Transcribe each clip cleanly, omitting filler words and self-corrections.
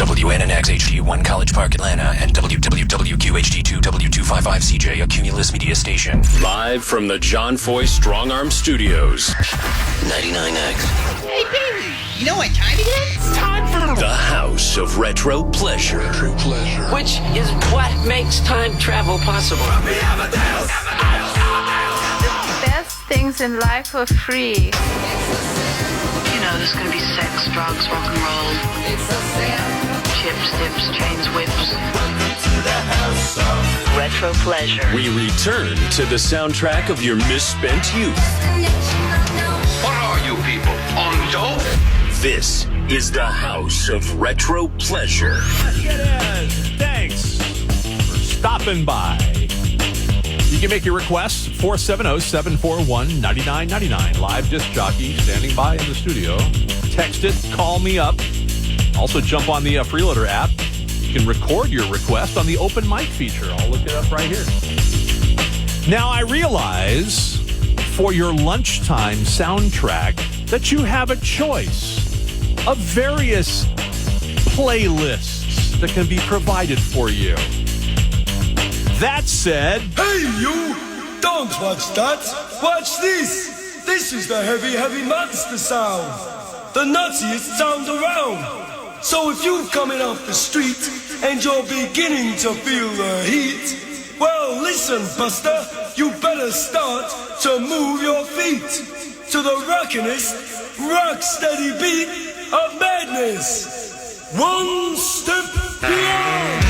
WNNX HD1 College Park, Atlanta, and WWWQHD2 W255CJ, a Cumulus Media Station. Live from the John Foy Strong Arm Studios. 99X. Hey, baby, you know what time it is? It's time for the House of Retro Pleasure. Which is what makes time travel possible. The best things in life are free. You know, there's going to be sex, drugs, rock and roll. Chips, dips, chains, whips. Retro Pleasure. We return to the soundtrack of your misspent youth. What are you people, on dope? This is the House of Retro Pleasure. It is. Thanks for stopping by. You can make your requests, 470-741-9999. Live disc jockey standing by in the studio. Text it, call me up. Also jump on the Freeloader app. You can record your request on the open mic feature. I'll look it up right here. Now, I realize for your lunchtime soundtrack that you have a choice of various playlists that can be provided for you. That said... Hey, you! Don't watch that! Watch this! This is the heavy, heavy monster sound! The nuttiest sound around! So if you're coming off the street and you're beginning to feel the heat, well, listen, Buster, you better start to move your feet to the rockinest, rock-steady beat of madness! One step beyond!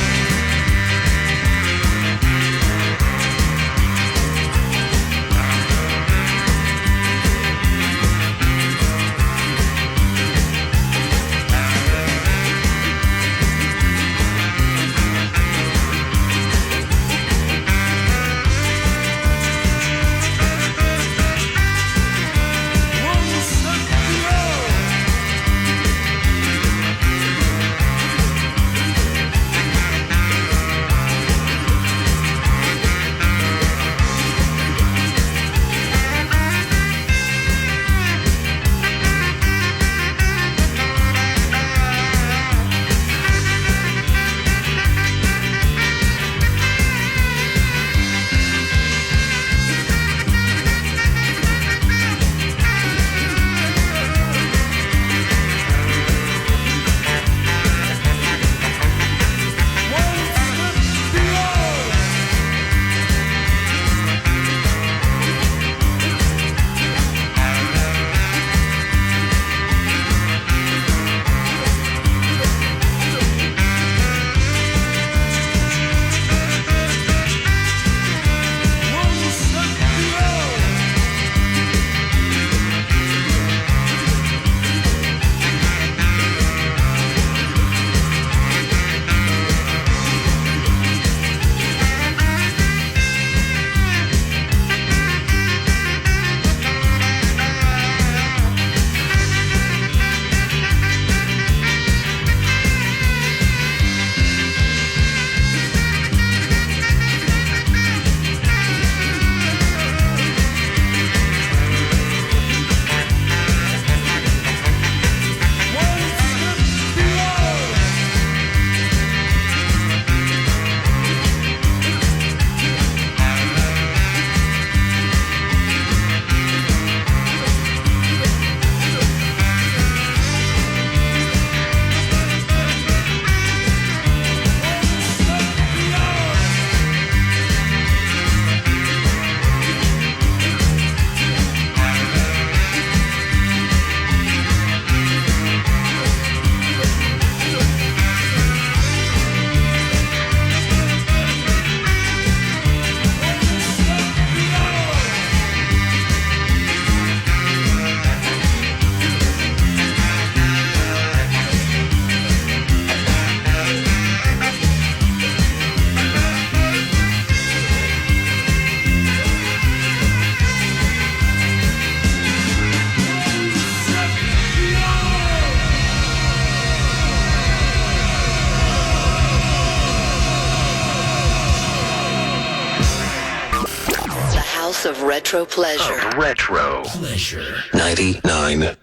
Of Retro Pleasure. Retro Pleasure. 99.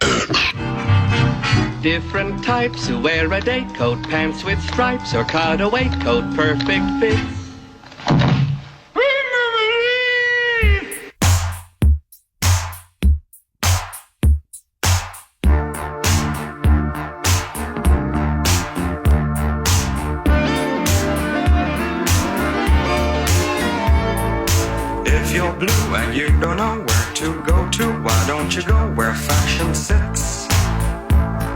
Different types who wear a day coat, pants with stripes, or cutaway coat, perfect fits. If you're blue and you don't know where to go to, why don't you go where fashion sits?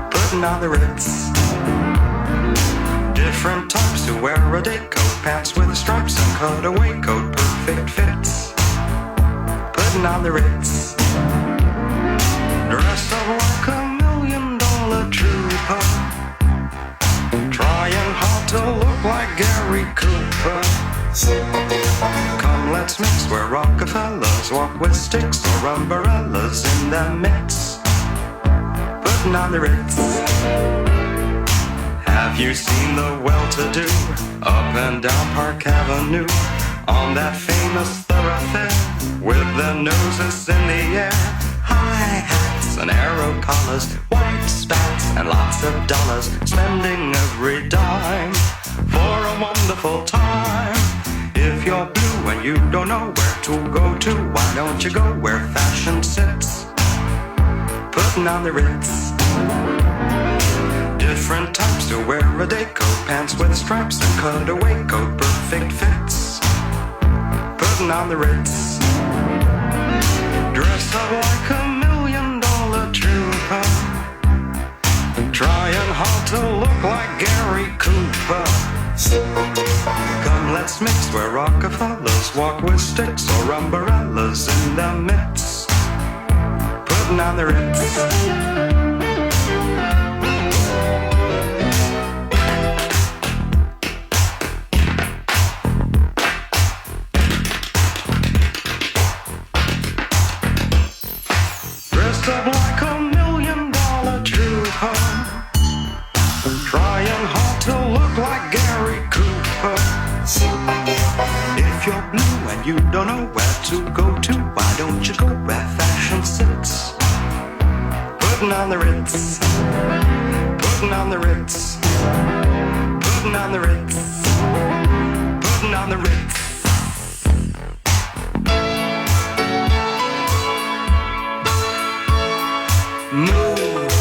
Putting on the Ritz. Different types who wear a day coat, pants with stripes and cutaway coat, perfect fits. Putting on the Ritz. Dressed up like $1 million trooper, trying hard to look like Gary Cooper. Come, let's mix where Rockefellers walk with sticks or umbrellas in their midst. Putting on the Ritz. Have you seen the well-to-do up and down Park Avenue on that famous thoroughfare with their noses in the air? High hats and arrow collars, white spats and lots of dollars, spending every dime for a wonderful time. If you're blue and you don't know where to go to, why don't you go where fashion sits? Putting on the Ritz. Different types to wear a day coat, pants with stripes and cutaway coat, perfect fits. Putting on the Ritz. Dressed up like $1 million trooper, trying hard to look like Gary Cooper. Come, let's mix where Rockefellers walk with sticks or umbrellas in their midst. Putting on the Ritz. Dressed up like $1 million trooper, trying hard to look like Gary Cooper. If you're blue and you don't know where to go to, why don't you go where fashion sits? Putting on the Ritz. Putting on the Ritz. Putting on the Ritz. Putting on the Ritz. Move.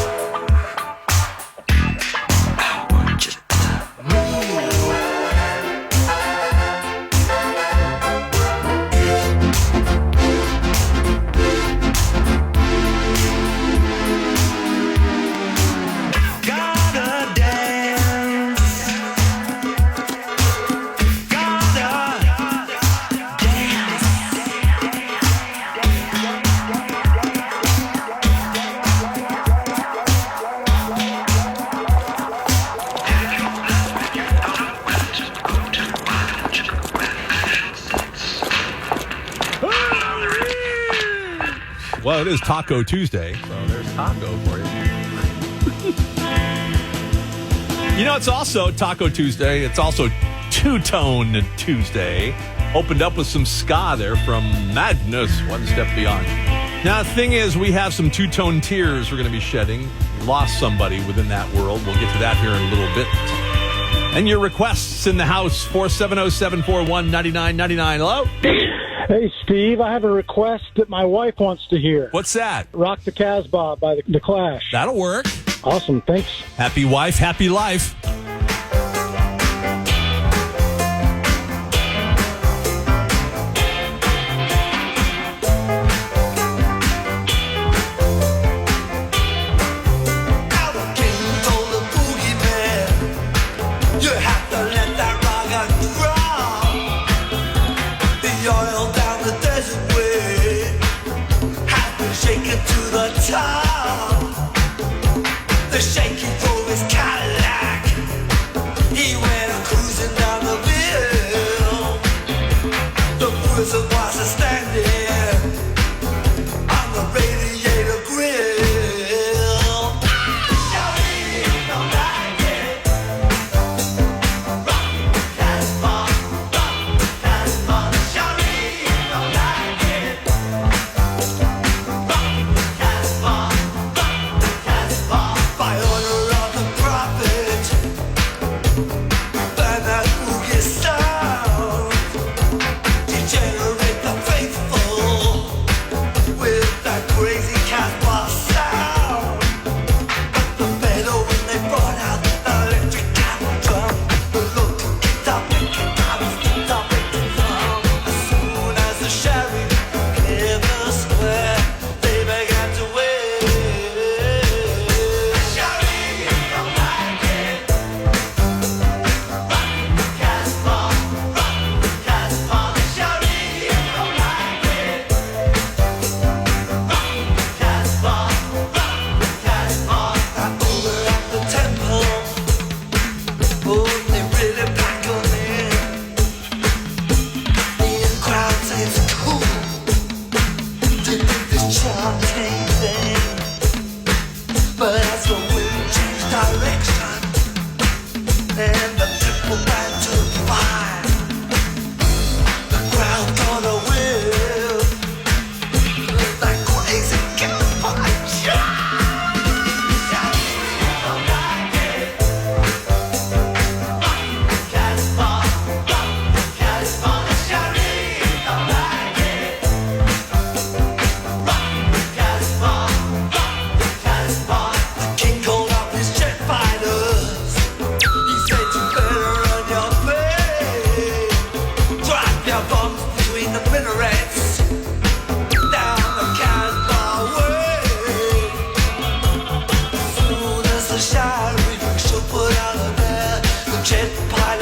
I want you to move. Gotta dance. Well, it is Taco Tuesday, so there's taco for you. You know, it's also Taco Tuesday. It's also Two-Tone Tuesday. Opened up with some ska there from Madness, One Step Beyond. Now, the thing is, we have some two-tone tears we're going to be shedding. We lost somebody within that world. We'll get to that here in a little bit. And your requests in the house, 470-741-9999. Hello? Hey, Steve, I have a request that my wife wants to hear. What's that? Rock the Casbah by the Clash. That'll work. Awesome, thanks. Happy wife, happy life. The shaky drove his Cadillac. He went cruising down the bill. The prison was standing on the radiator grill. Shawty don't like it. Rock Casbah, Shawty don't like it. Rock Casbah. By order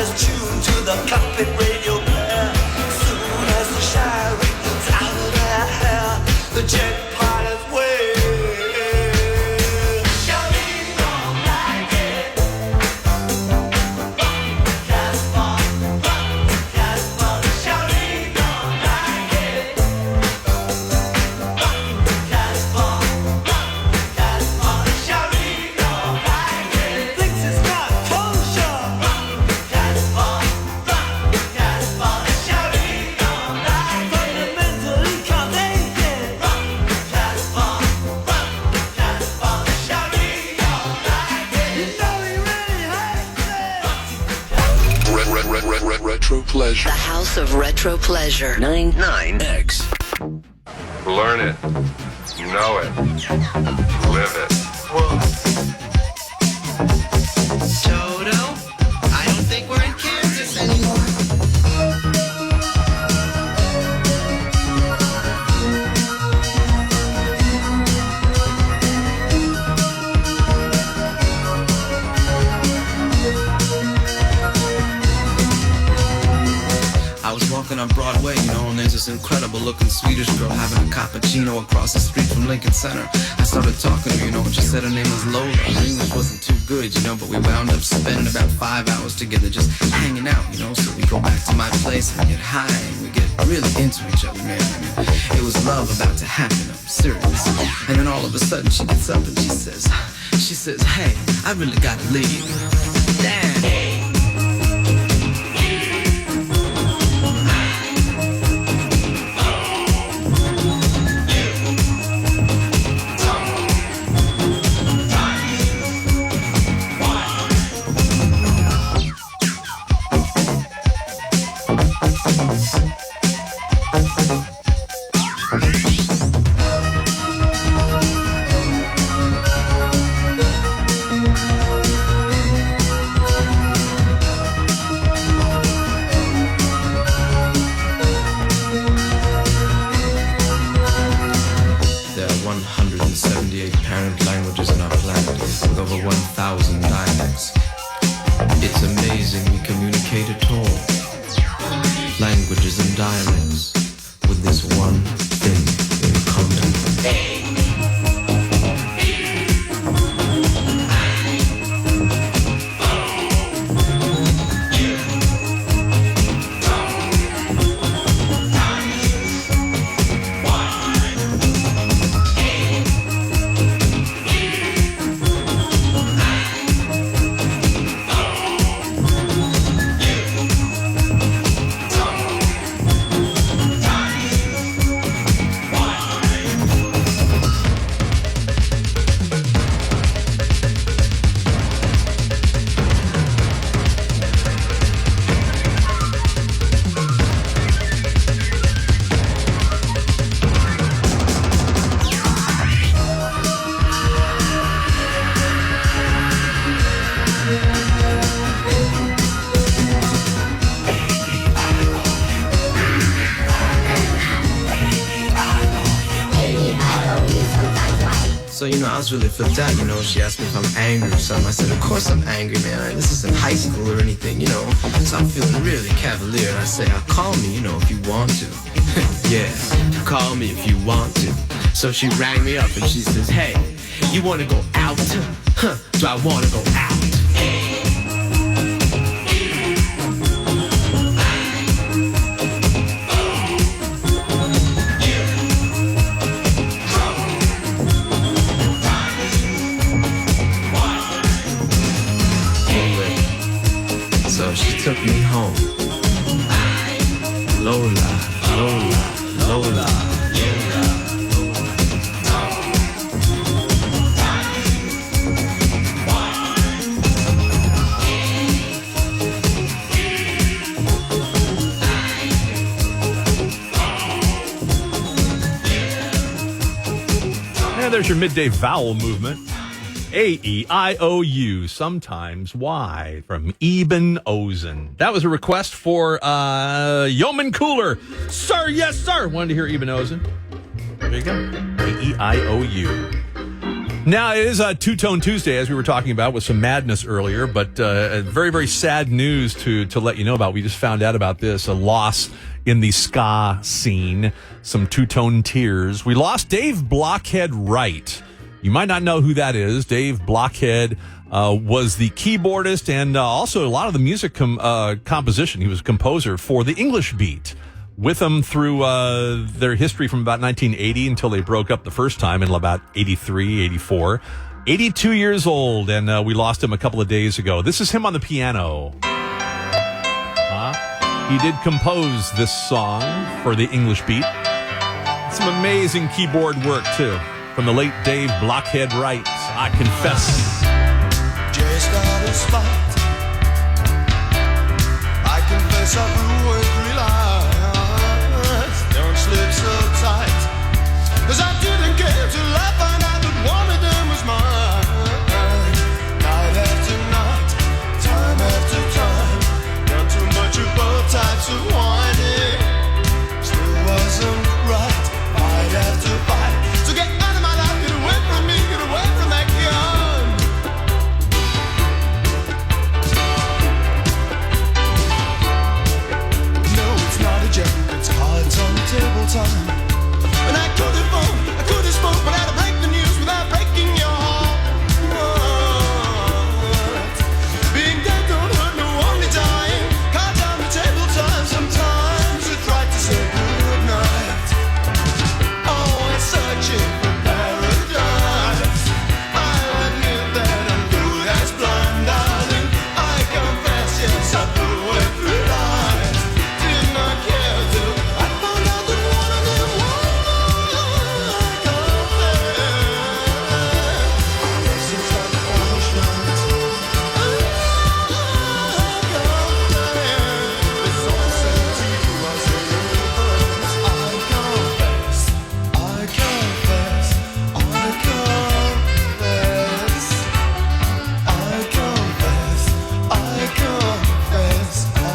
is tuned to the cockpit radio player. Soon as the shower is out of their hair, the jet pilots wave. Retro Pleasure. The House of Retro Pleasure. 99X. Learn it. Know it. Live it. Toto, I don't think we're in Kansas anymore. I was walking on Broadway, you know, and there's this incredible looking Swedish girl having a cappuccino across the street from Lincoln Center. I started talking to her, you know, and she said her name was Lola. Her English wasn't too good, you know, but we wound up spending about 5 hours together just hanging out, you know. So we go back to my place and we get high and we get really into each other, man. I mean, it was love about to happen, I'm serious. And then all of a sudden she gets up and she says, hey, I really gotta leave. Damn. There are 178 parent languages on our planet with over 1,000 dialects. It's amazing we communicate at all. Languages and dialects with this one thing in common. So, you know, I was really flipped out, you know. She asked me if I'm angry or something. I said, of course I'm angry, man. This isn't high school or anything, you know. So I'm feeling really cavalier. And I say, call me, you know, if you want to. Yeah, call me if you want to. So she rang me up and she says, hey, you want to go out? Huh, do I want to go out? So she took me home. Lola, Lola, Lola. And there's your midday vowel movement. A-E-I-O-U, sometimes Y, from Eben Ozen. That was a request for Yeoman Cooler. Sir, yes, sir. Wanted to hear Eben Ozen. There you go. A-E-I-O-U. Now, it is a Two-Tone Tuesday, as we were talking about, with some madness earlier, but very, very sad news to let you know about. We just found out about this, a loss in the ska scene, some two-tone tears. We lost Dave Blockhead Wright. You might not know who that is. Dave Blockhead was the keyboardist and also a lot of the music composition. He was a composer for the English Beat. With them through their history from about 1980 until they broke up the first time in about 83, 84. 82 years old, and we lost him a couple of days ago. This is him on the piano. He did compose this song for the English Beat. Some amazing keyboard work, too, from the late Dave Blockhead Wright. I confess. Just out of spot, I confess I blew away 3 lives. Don't slip so tight, 'cause I didn't care till I found out that one of them was mine. Night after night, time after time, done too much of both types of whining. Still wasn't right, fight after fight. So get out of my life, get away from me, get away from that gun. No, it's not a joke, it's cards on the table time. And I could have phoned, I could have spoke, but I had to break the news without breaking your heart. Being dead don't hurt, no, only dying. Cards on the table time, sometimes it's right to say goodnight. Always searching for paradise. I'll admit that I'm good as blind, darling. I confess, yes, I blew away 3 lives. Did not care till I found out that one of them was mine. I confess. This is like punishment. I confess. This all said to you was irreverence. I confess. I confess. I confess. I confess. I confess. I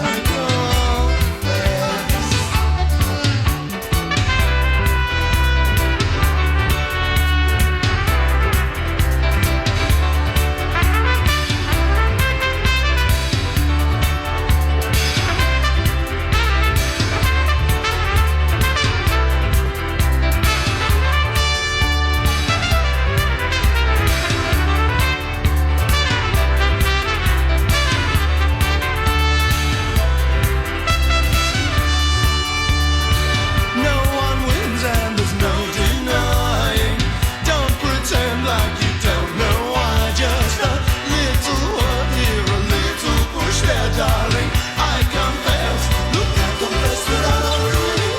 No one wins and there's no denying. Don't pretend like you don't know why. Just a little word here, a little push there, darling. I confess, look, I confess that I don't really.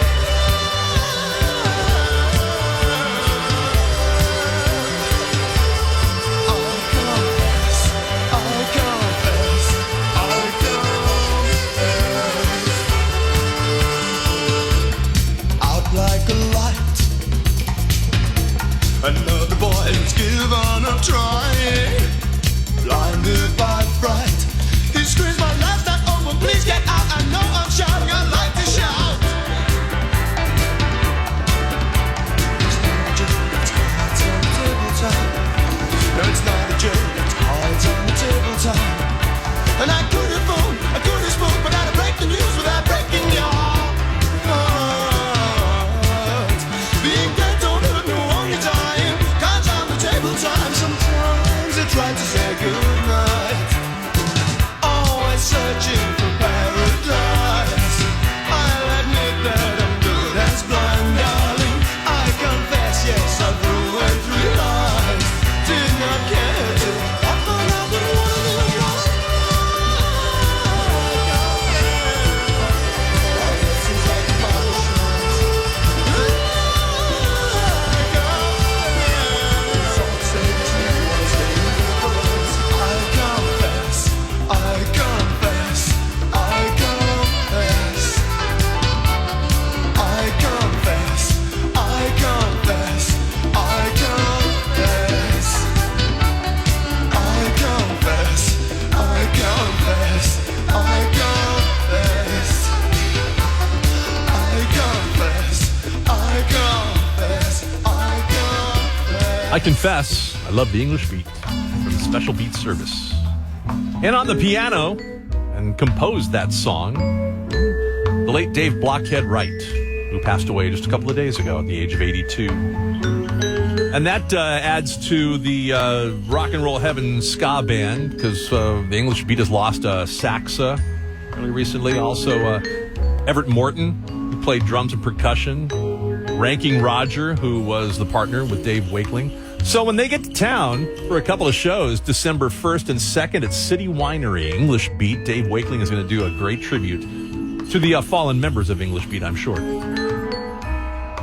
I confess, I confess, I confess. Out like a light, another boy who's given up trying. Blinded by fright, he screams, my life's not over, please get out. I know I'm shouting, I'd like to shout. It's not a joke, it's cards on the table time. And I could have phoned, I could have spoke, but I had to break the news without breaking your heart. Being dead don't hurt, no, only dying. Cards on the table time, sometimes it's right to say goodnight. Always searching for paradise. I'll admit that I'm good as blind, darling. I confess, yes, I blew away 3 lives. Did not care till I found out that one of them was mine. This is like punishment. Some say to you was irreverence. I confess, I confess, I confess. I confess, I confess, I confess. I confess, I confess, I confess. I confess, I confess, I confess. I confess, I love the English Beat from the Special Beat Service. And on the piano, and composed that song, the late Dave Blockhead Wright, who passed away just a couple of days ago at the age of 82. And that adds to the Rock and Roll Heaven ska band, because the English Beat has lost Saxa really recently. Also, Everett Morton, who played drums and percussion. Ranking Roger, who was the partner with Dave Wakeling. So when they get to town for a couple of shows, December 1st and 2nd at City Winery, English Beat, Dave Wakeling is going to do a great tribute to the fallen members of English Beat, I'm sure.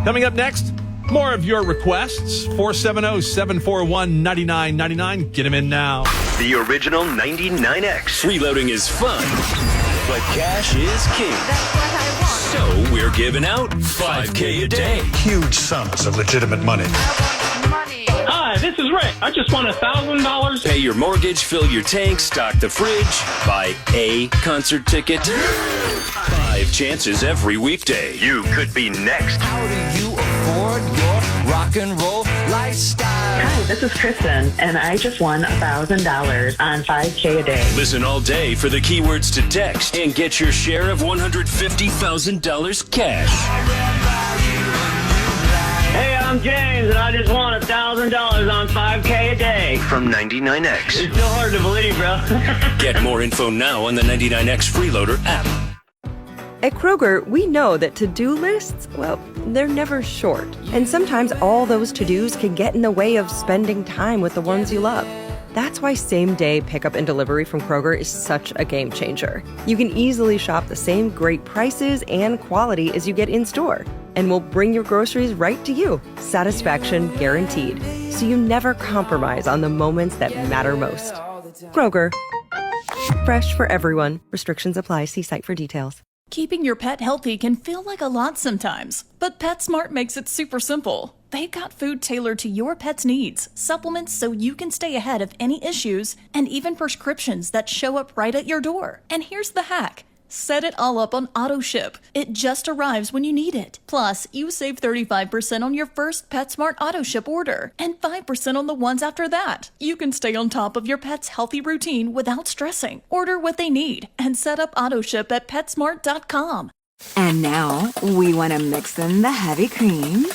Coming up next, more of your requests. 470-741-9999. Get them in now. The original 99X. Freeloading is fun, but cash is king. That's what I want. So we're giving out $5K a day. Huge sums of legitimate money. Money. Hi, this is Rick. I just won $1,000. Pay your mortgage, fill your tank, stock the fridge, buy a concert ticket. 5 chances every weekday. You could be next. How do you afford your rock and roll lifestyle? Hi, this is Kristen, and I just won $1,000 on 5K a day. Listen all day for the keywords to text and get your share of $150,000 cash. Hey, I'm James, and I just won $1,000 on 5K a day. From 99X. It's still hard to believe, bro. Get more info now on the 99X Freeloader app. At Kroger, we know that to-do lists, well, they're never short. And sometimes all those to-dos can get in the way of spending time with the ones you love. That's why same-day pickup and delivery from Kroger is such a game changer. You can easily shop the same great prices and quality as you get in-store. And we'll bring your groceries right to you. Satisfaction guaranteed. So you never compromise on the moments that matter most. Kroger. Fresh for everyone. Restrictions apply. See site for details. Keeping your pet healthy can feel like a lot sometimes, but PetSmart makes it super simple. They've got food tailored to your pet's needs, supplements so you can stay ahead of any issues, and even prescriptions that show up right at your door. And here's the hack. Set it all up on auto ship. It just arrives when you need it. Plus, you save 35% on your first PetSmart auto ship order and 5% on the ones after that. You can stay on top of your pet's healthy routine without stressing. Order what they need and set up auto ship at PetSmart.com. And now we want to mix in the heavy cream.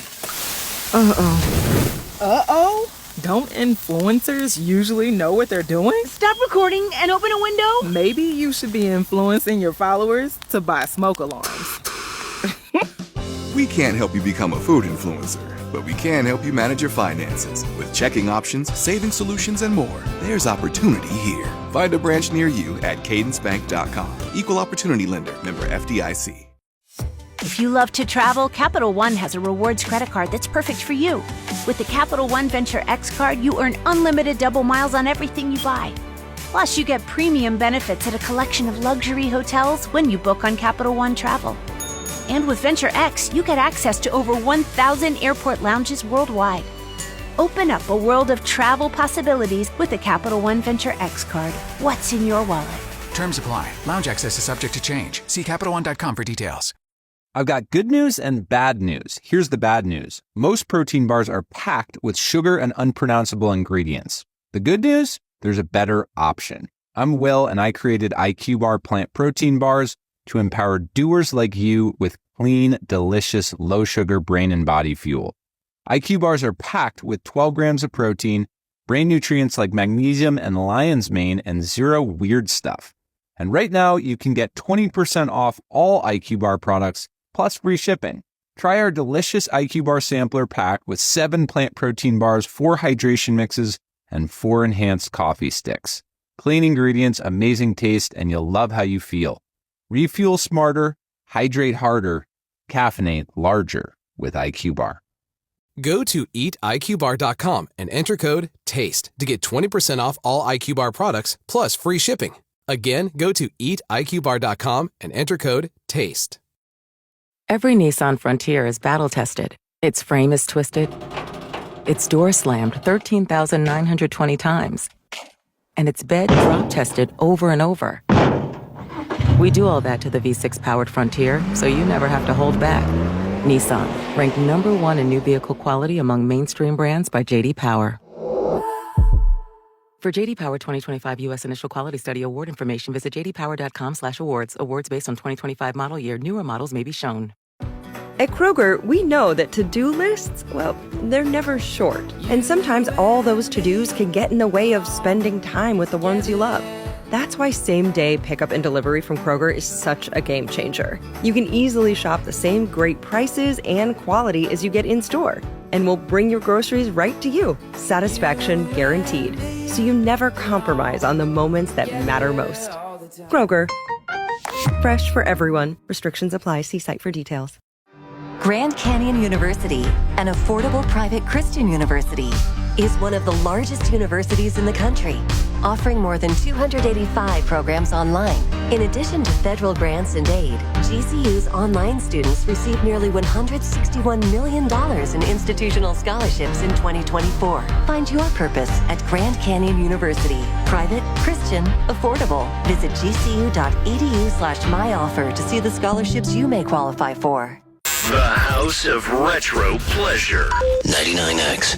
Uh-oh. Don't influencers usually know what they're doing? Stop recording and open a window. Maybe you should be influencing your followers to buy smoke alarms. We can't help you become a food influencer, but we can help you manage your finances. With checking options, saving solutions, and more, there's opportunity here. Find a branch near you at cadencebank.com. Equal Opportunity Lender. Member FDIC. If you love to travel, Capital One has a rewards credit card that's perfect for you. With the Capital One Venture X card, you earn unlimited double miles on everything you buy. Plus, you get premium benefits at a collection of luxury hotels when you book on Capital One Travel. And with Venture X, you get access to over 1,000 airport lounges worldwide. Open up a world of travel possibilities with the Capital One Venture X card. What's in your wallet? Terms apply. Lounge access is subject to change. See CapitalOne.com for details. I've got good news and bad news. Here's the bad news. Most protein bars are packed with sugar and unpronounceable ingredients. The good news? There's a better option. I'm Will, and I created IQ Bar plant protein bars to empower doers like you with clean, delicious, low-sugar brain and body fuel. IQ bars are packed with 12 grams of protein, brain nutrients like magnesium and lion's mane, and zero weird stuff. And right now, you can get 20% off all IQ Bar products, plus free shipping. Try our delicious IQ Bar sampler pack with 7 plant protein bars, 4 hydration mixes, and 4 enhanced coffee sticks. Clean ingredients, amazing taste, and you'll love how you feel. Refuel smarter, hydrate harder, caffeinate larger with IQ Bar. Go to eatiqbar.com and enter code TASTE to get 20% off all IQ Bar products plus free shipping. Again, go to eatiqbar.com and enter code TASTE. Every Nissan Frontier is battle-tested. Its frame is twisted. Its door slammed 13,920 times. And its bed drop-tested over and over. We do all that to the V6-powered Frontier, so you never have to hold back. Nissan, ranked #1 in new vehicle quality among mainstream brands by J.D. Power. For JD Power 2025 U.S. Initial Quality Study award information, visit jdpower.com/awards. Awards based on 2025 model year. Newer models may be shown. At Kroger, we know that to-do lists, well, they're never short. And sometimes all those to-dos can get in the way of spending time with the ones you love. That's why same-day pickup and delivery from Kroger is such a game changer. You can easily shop the same great prices and quality as you get in-store. And we'll bring your groceries right to you. Satisfaction guaranteed. So you never compromise on the moments that matter most. Kroger. Fresh for everyone. Restrictions apply. See site for details. Grand Canyon University, an affordable private Christian university, is one of the largest universities in the country, offering more than 285 programs online. In addition to federal grants and aid, GCU's online students received nearly $161 million in institutional scholarships in 2024. Find your purpose at Grand Canyon University. Private, Christian, affordable. Visit gcu.edu/myoffer to see the scholarships you may qualify for. The House of Retro Pleasure. 99X.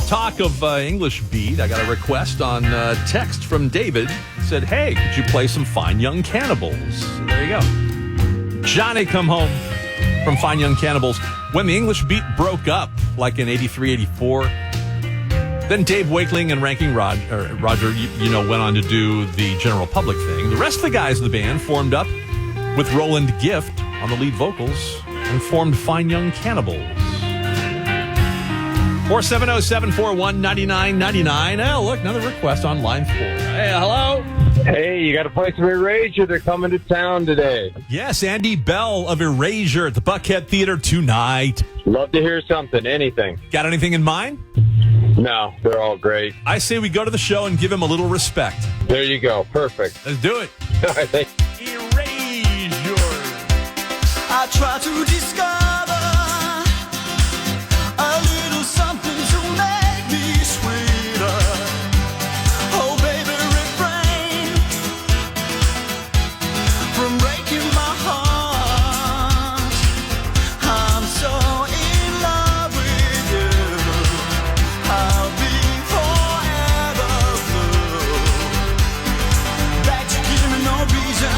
Talk of English beat. I got a request on text from David. He said, hey, could you play some Fine Young Cannibals? So there you go. Johnny Come Home from Fine Young Cannibals. When the English beat broke up, like in 83, 84, then Dave Wakeling and Ranking Roger, went on to do the General Public thing. The rest of the guys in the band formed up with Roland Gift on the lead vocals and formed Fine Young Cannibals. 470-741-9999. Oh, look, another request on line 4. Hey, hello. Hey, you got a place of Erasure. They're coming to town today. Yes, Andy Bell of Erasure at the Buckhead Theater tonight. Love to hear something, anything. Got anything in mind? No, they're all great. I say we go to the show and give him a little respect. There you go. Perfect. Let's do it. All right, thanks. Erasure. I try to discover a little something to make me sweeter. Oh, baby, refrain from breaking my heart. I'm so in love with you. I'll be forever blue. That you give me no reason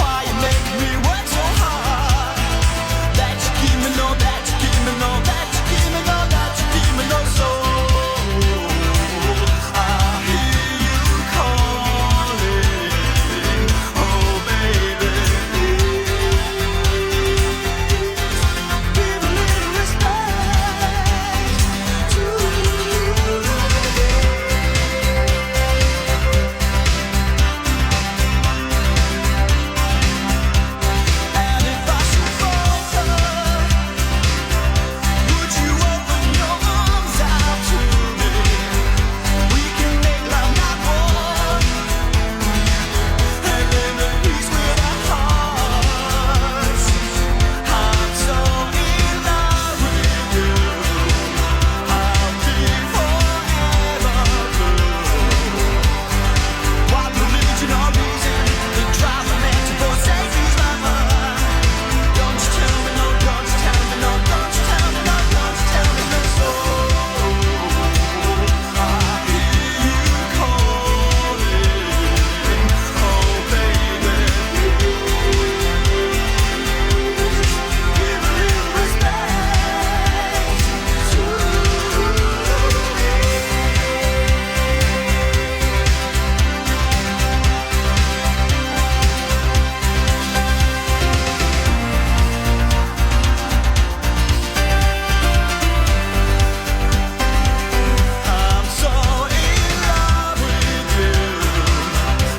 why you make me work so hard. That you give me no, that you give me no, that you give me no, that you give me no soul. I hear you calling, oh baby, give a little respect to And if I should falter, would you open your arms out to me? We can make love not war, and live in peace with our hearts. I'm so in love with you. I'll be forever blue. What religion or reason that drives a man to forsake his lover? Don't you tell me no, don't you tell me no, don't you tell me no, don't you tell me no soul. I hear you calling, oh baby, give a little respect to I'm so in love with you.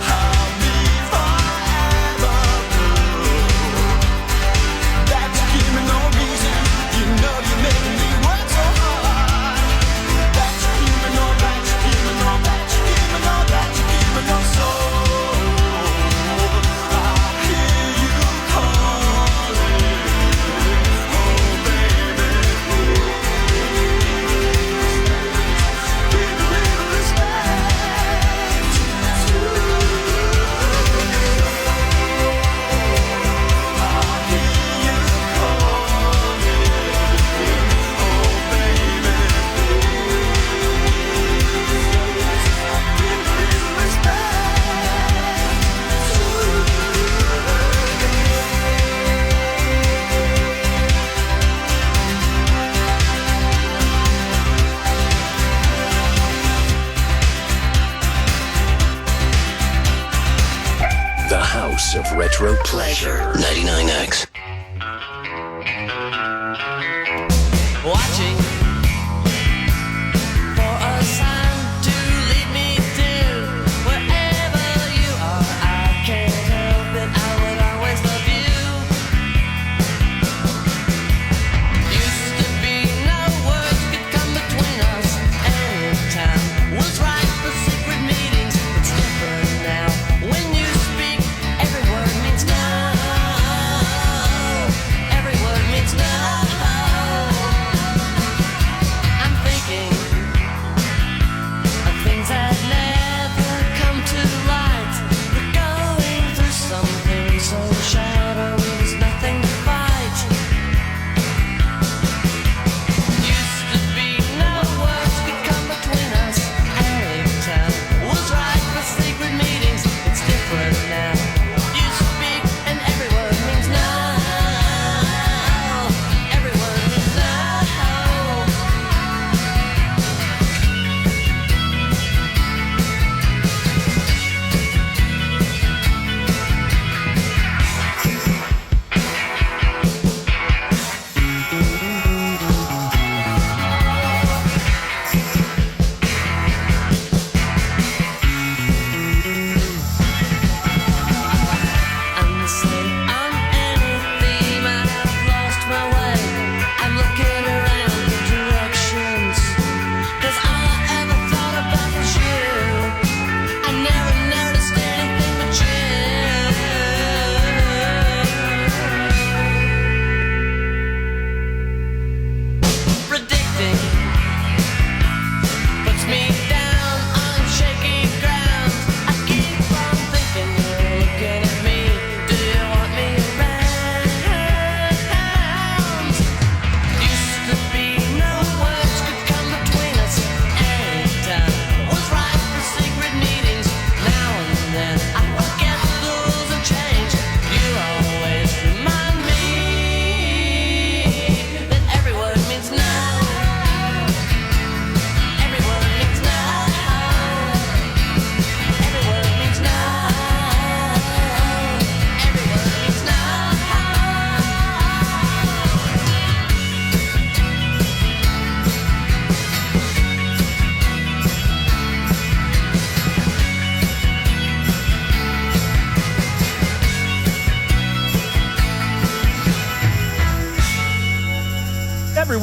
I'll be forever blue. That you give me no reason. You know you make me work so hard. That you give me no, that you give me no, that you give me no, that you give me no soul. I hear you calling, oh baby, give a little respect to I hear you calling, oh baby, give a little The House of Retro Pleasure. 99X. watching for a sign to lead me to wherever you are. I can't help it, I would always love you. Used to be no words could come between us anytime. Was right for secret meetings, it's different now. When you speak, every word means no. Every word means no.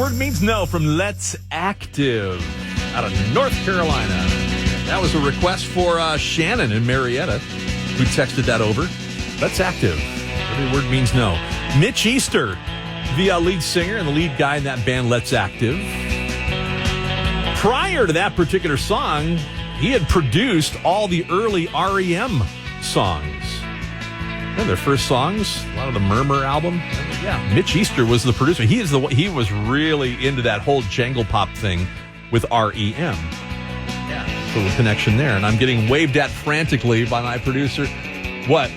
word means no from Let's Active out of North Carolina. That was a request for Shannon in Marietta, who texted that over. Let's Active. Every word means no. Mitch Easter, the lead singer and the lead guy in that band, Let's Active. Prior to that particular song, he had produced all the early REM songs. Yeah, their first songs, a lot of the Murmur album. Yeah, Mitch Easter was the producer. He was really into that whole jangle pop thing with REM. Yeah, little connection there. And I'm getting waved at frantically by my producer. What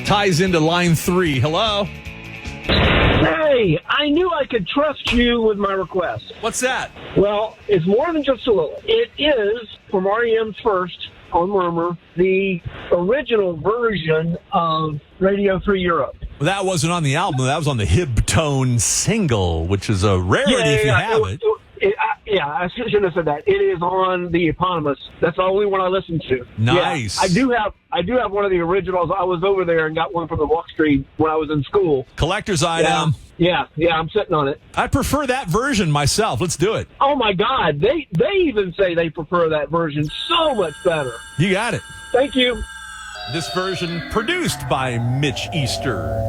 ties into line 3? Hello? Hey, I knew I could trust you with my request. What's that? Well, it's more than just a little. It is from REM's first on Murmur, the original version of Radio Free Europe. Well, that wasn't on the album. That was on the Hibtone single, which is a rarity if you have it. I shouldn't have said that. It is on the eponymous. That's the only one I listen to. Nice. Yeah, I do have one of the originals. I was over there and got one from the Walk Street when I was in school. Collector's item. Yeah, I'm sitting on it. I prefer that version myself. Let's do it. Oh my God, they even say they prefer that version so much better. You got it. Thank you. This version produced by Mitch Easter.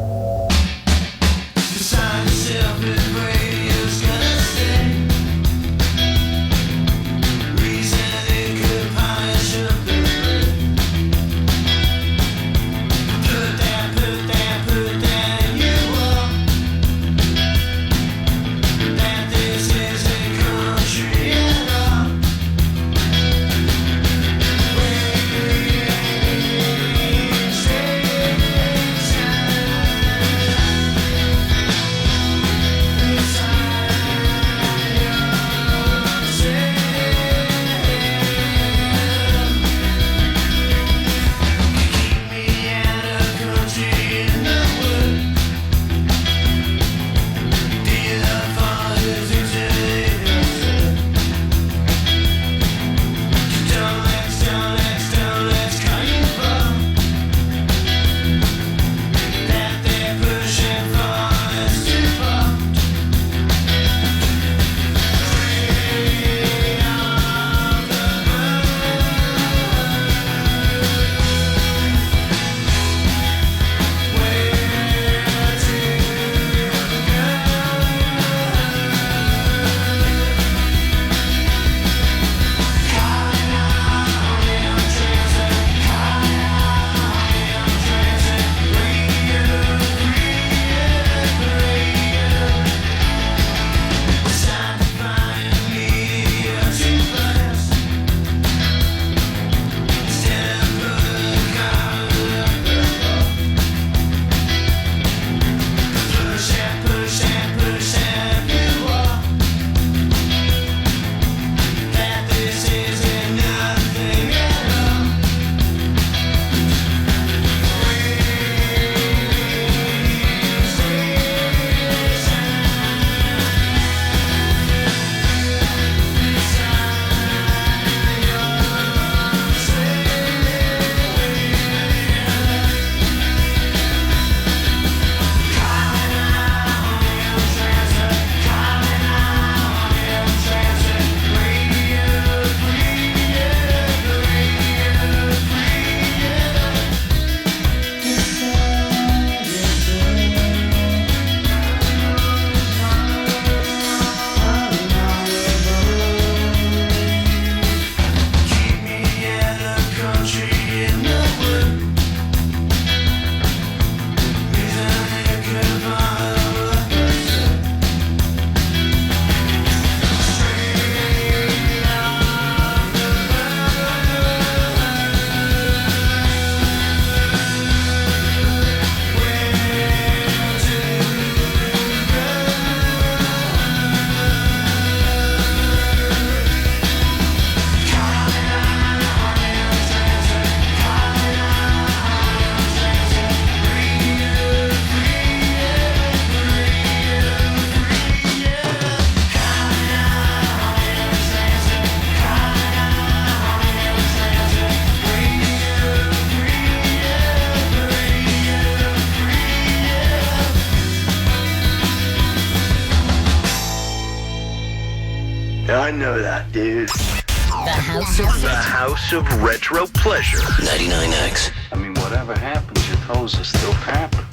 know that, dude. The House of Retro Pleasure. 99X. I mean, whatever happens, your toes are still tapping.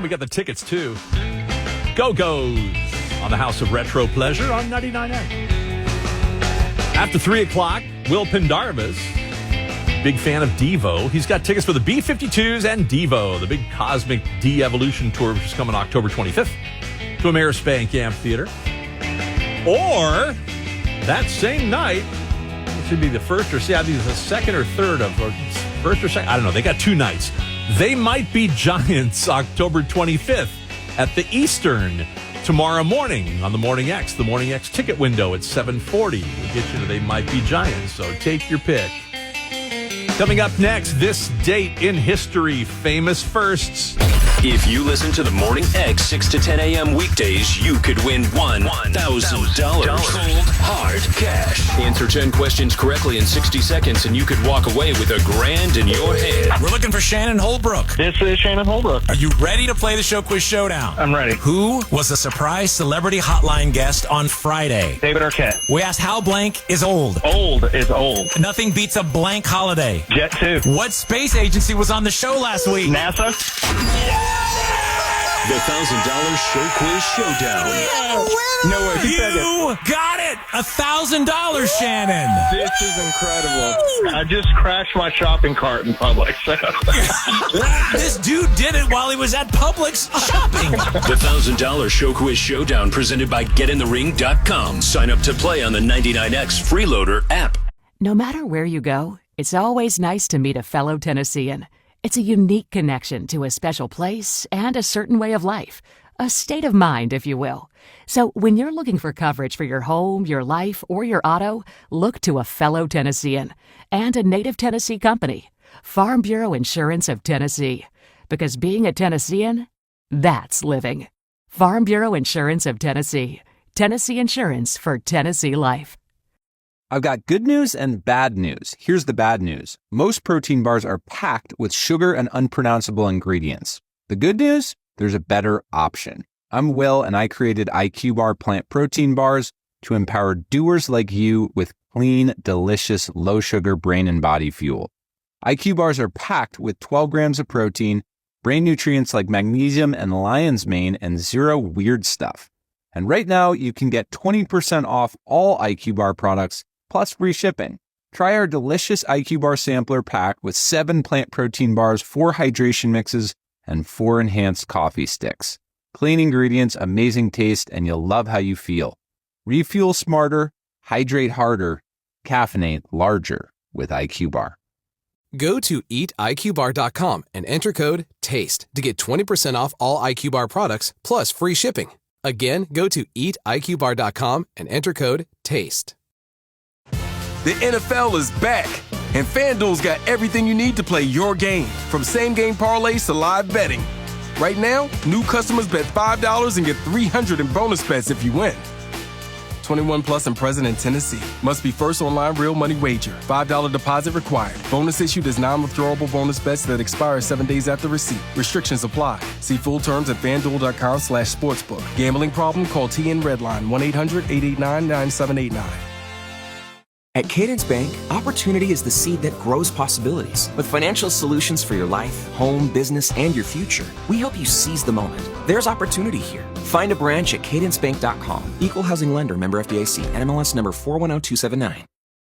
We got the tickets too. Go-Go's on the House of Retro Pleasure on 99X. After 3 o'clock, Will Pendarvis, big fan of Devo. He's got tickets for the B-52s and Devo, the big Cosmic De-Evolution Tour, which is coming October 25th to Amerispank Amphitheater. Or that same night, it should be the first or I think it's the second or third of, or first or second, I don't know. They got 2 nights. They Might Be Giants, October 25th at the Eastern tomorrow morning on the Morning X. The Morning X ticket window at 7:40 will get you to They Might Be Giants, so take your pick. Coming up next, this date in history, famous firsts. If you listen to the Morning X 6 to 10 a.m. weekdays, you could win $1,000 cold, hard cash. Answer 10 questions correctly in 60 seconds, and you could walk away with $1,000 in your hand. We're looking for Shannon Holbrook. This is Shannon Holbrook. Are you ready to play the Show Quiz Showdown? I'm ready. Who was the surprise celebrity hotline guest on Friday? David Arquette. We asked how blank is old. Old is old. Nothing beats a blank holiday. Jet 2. What space agency was on the show last week? NASA. The $1,000 Show Quiz Showdown. No way. You got it! $1,000, Shannon. This is incredible. I just crashed my shopping cart in Publix. This dude did it while he was at Publix shopping. The $1,000 Show Quiz Showdown presented by GetInTheRing.com. Sign up to play on the 99X Freeloader app. No matter where you go, it's always nice to meet a fellow Tennessean. It's a unique connection to a special place and a certain way of life, a state of mind, if you will. So when you're looking for coverage for your home, your life, or your auto, look to a fellow Tennessean and a native Tennessee company, Farm Bureau Insurance of Tennessee. Because being a Tennessean, that's living. Farm Bureau Insurance of Tennessee. Tennessee Insurance for Tennessee life. I've got good news and bad news. Here's the bad news. Most protein bars are packed with sugar and unpronounceable ingredients. The good news? There's a better option. I'm Will, and I created IQ Bar plant protein bars to empower doers like you with clean, delicious, low-sugar brain and body fuel. IQ bars are packed with 12 grams of protein, brain nutrients like magnesium and lion's mane, and zero weird stuff. And right now, you can get 20% off all IQ bar products, plus free shipping. Try our delicious IQ bar sampler pack with 7 plant protein bars, 4 hydration mixes, and 4 enhanced coffee sticks. Clean ingredients, amazing taste, and you'll love how you feel. Refuel smarter, hydrate harder, caffeinate larger with IQ bar. Go to eatiqbar.com and enter code TASTE to get 20% off all IQ Bar products plus free shipping. Again, go to eatiqbar.com and enter code TASTE. The NFL is back, and FanDuel's got everything you need to play your game, from same-game parlays to live betting. Right now, new customers bet $5 and get $300 in bonus bets if you win. 21 plus and present in Tennessee. Must be first online real money wager. $5 deposit required. Bonus issued as non-withdrawable bonus bets that expire 7 days after receipt. Restrictions apply. See full terms at FanDuel.com/sportsbook. Gambling problem? Call TN Redline 1-800-889-9789. At Cadence Bank, opportunity is the seed that grows possibilities. With financial solutions for your life, home, business, and your future, we help you seize the moment. There's opportunity here. Find a branch at cadencebank.com. Equal housing lender, member FDIC, NMLS number 410279.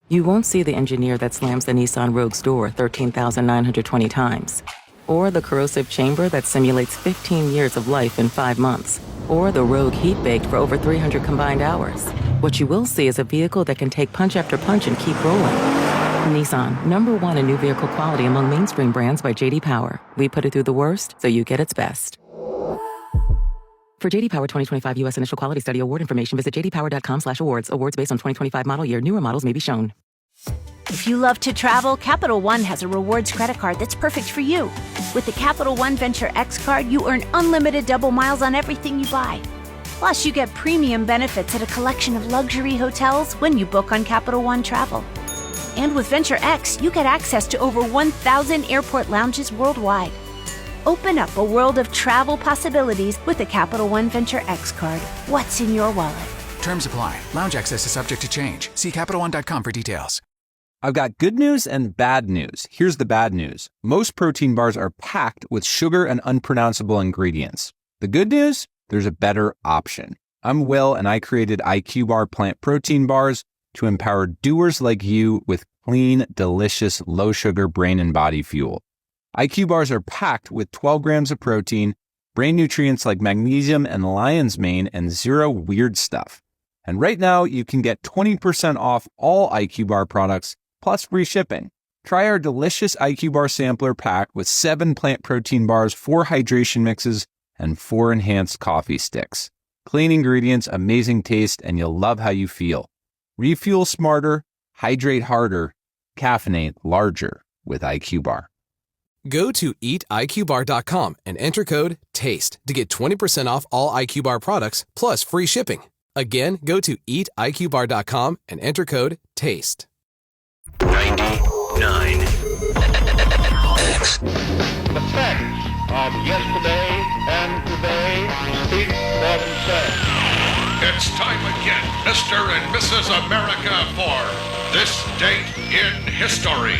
You won't see the engineer that slams the Nissan Rogue's door 13,920 times. Or the corrosive chamber that simulates 15 years of life in 5 months. Or the Rogue heat baked for over 300 combined hours. What you will see is a vehicle that can take punch after punch and keep rolling. Nissan, #1 in new vehicle quality among mainstream brands by J.D. Power. We put it through the worst, so you get its best. For J.D. Power 2025 U.S. Initial Quality Study Award information, visit jdpower.com/awards. Awards based on 2025 model year. Newer models may be shown. If you love to travel, Capital One has a rewards credit card that's perfect for you. With the Capital One Venture X card, you earn unlimited double miles on everything you buy. Plus, you get premium benefits at a collection of luxury hotels when you book on Capital One Travel. And with Venture X, you get access to over 1,000 airport lounges worldwide. Open up a world of travel possibilities with the Capital One Venture X card. What's in your wallet? Terms apply. Lounge access is subject to change. See CapitalOne.com for details. I've got good news and bad news. Here's the bad news. Most protein bars are packed with sugar and unpronounceable ingredients. The good news? There's a better option. I'm Will, and I created IQ Bar plant protein bars to empower doers like you with clean, delicious, low-sugar brain and body fuel. IQ bars are packed with 12 grams of protein, brain nutrients like magnesium and lion's mane, and zero weird stuff. And right now, you can get 20% off all IQ Bar products, plus free shipping. Try our delicious IQ Bar sampler pack with 7 plant protein bars, 4 hydration mixes, and 4 enhanced coffee sticks. Clean ingredients, amazing taste, and you'll love how you feel. Refuel smarter, hydrate harder, caffeinate larger with IQ Bar. Go to eatiqbar.com and enter code TASTE to get 20% off all IQ Bar products plus free shipping. Again, go to eatiqbar.com and enter code TASTE. 99 X. The facts of yesterday and today speak for themselves. It's time again, Mr. and Mrs. America, for This Date in History.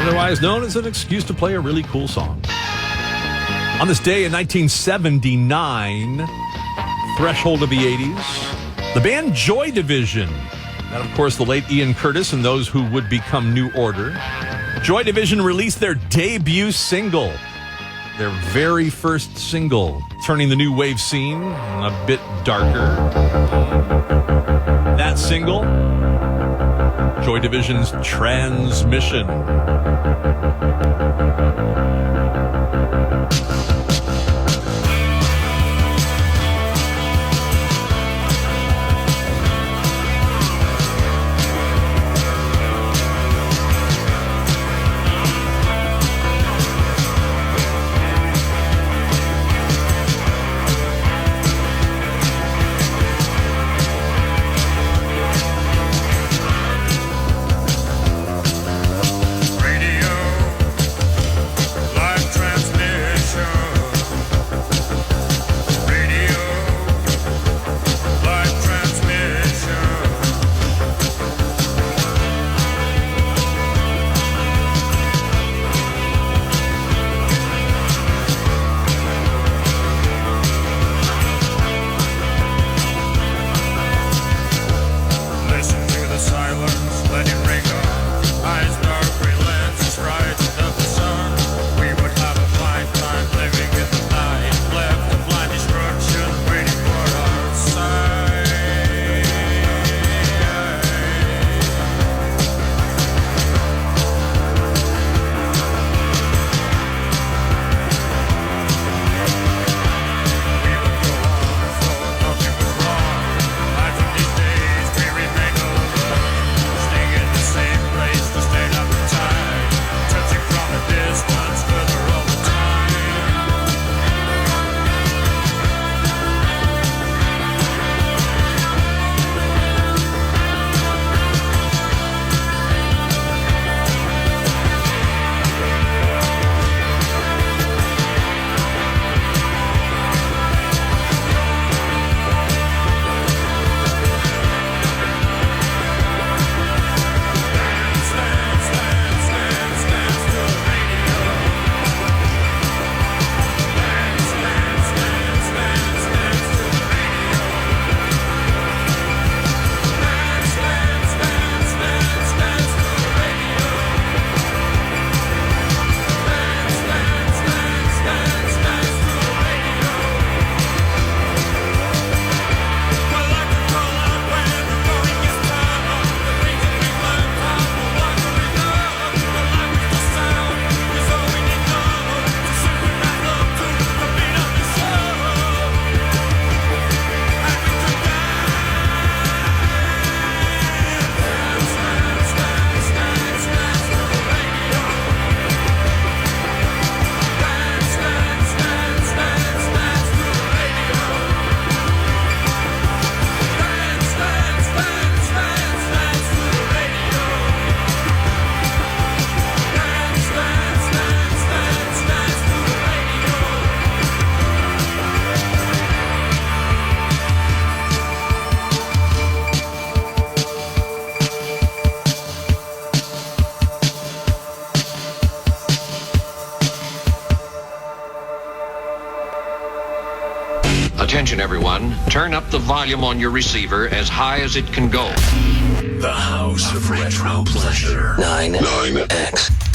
Otherwise known as an excuse to play a really cool song. On this day in 1979, threshold of the 80s, the band Joy Division, and of course the late Ian Curtis and those who would become New Order, Joy Division released their debut single, their very first single, turning the new wave scene a bit darker. That single, Joy Division's Transmission. Radio Attention, everyone. Turn up the volume on your receiver as high as it can go. The House of Retro Pleasure. 9X.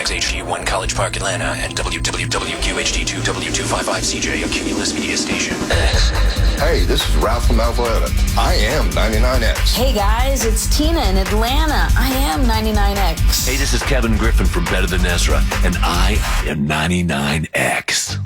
HD1 College Park, Atlanta, and WWWQHD2 W255CJ, a Cumulus media station. Hey, this is Ralph from Alpharetta. I am 99X. Hey guys, it's Tina in Atlanta. I am 99X. Hey, this is Kevin Griffin from Better Than Ezra, and I am 99X.